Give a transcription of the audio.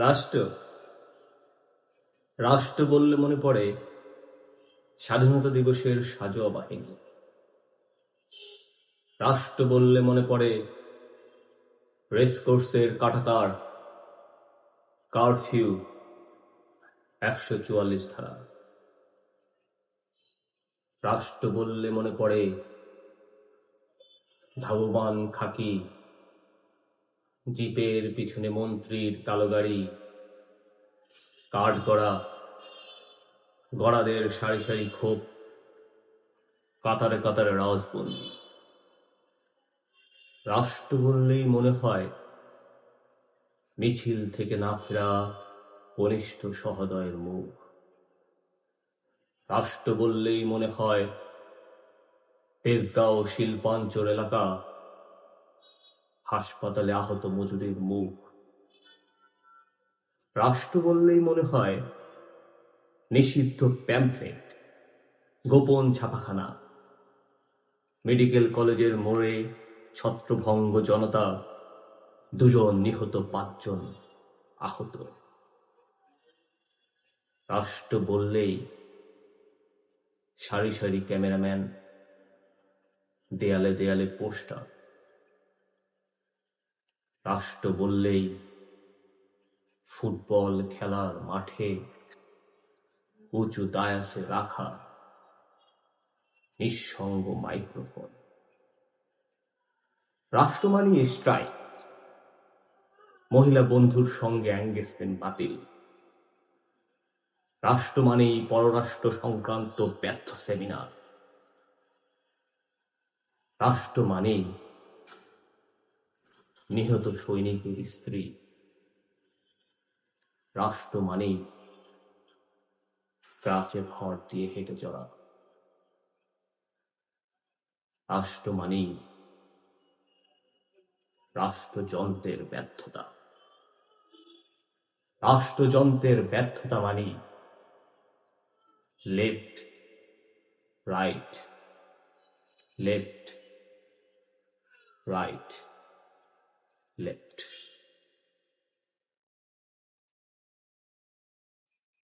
রাষ্ট্র রাষ্ট্র বললে মনে পড়ে স্বাধীনতা দিবসের সাজোয়া বাহিনী। রাষ্ট্র বললে মনে পড়ে রেসকোর্সের কাঁটাতার, কারফিউ, ১৪৪ ধারা। রাষ্ট্র বললে মনে পড়ে ধাবমান খাকি, জিপের পিছনে মন্ত্রীর কালো গাড়ি, কাঠ গড়াদের সারি সারি ক্ষোভ, কাতারে কাতারে রাজবন্দী। রাষ্ট্র বললেই মনে হয় মিছিল থেকে না ফেরা কনিষ্ঠ সহোদয়ের মুখ। রাষ্ট্র বললেই মনে হয় তেজগাঁও শিল্পাঞ্চল এলাকা, হাসপাতালে আহত মজুরির মুখ। রাষ্ট্র বললেই মনে হয় নিষিদ্ধ প্যাম্পলেট, গোপন ছাপাখানা, মেডিকেল কলেজের মোড়ে ছত্রভঙ্গ জনতা, 2 জন নিহত, 5 জন আহত। রাষ্ট্র বললেই সারি সারি ক্যামেরাম্যান, দেয়ালে দেয়ালে পোস্টার। রাষ্ট্র বললেই ফুটবল খেলার মাঠে উঁচু দায়াসে রাখা নিঃসঙ্গ মাইক্রোফোন। রাষ্ট্র মানেই স্ট্রাইক, মহিলা বন্ধুর সঙ্গে এঙ্গেজমেন্ট বাতিল। রাষ্ট্র মানেই পররাষ্ট্র সংক্রান্ত ব্যর্থ সেমিনার। রাষ্ট্র মানেই নিহত সৈনিকের স্ত্রী। রাষ্ট্র মানেই ক্রাচে ভর দিয়ে হেঁটে চলা। রাষ্ট্র মানেই রাষ্ট্রযন্ত্রের ব্যর্থতা। রাষ্ট্রযন্ত্রের ব্যর্থতা মানেই left right, left right, left.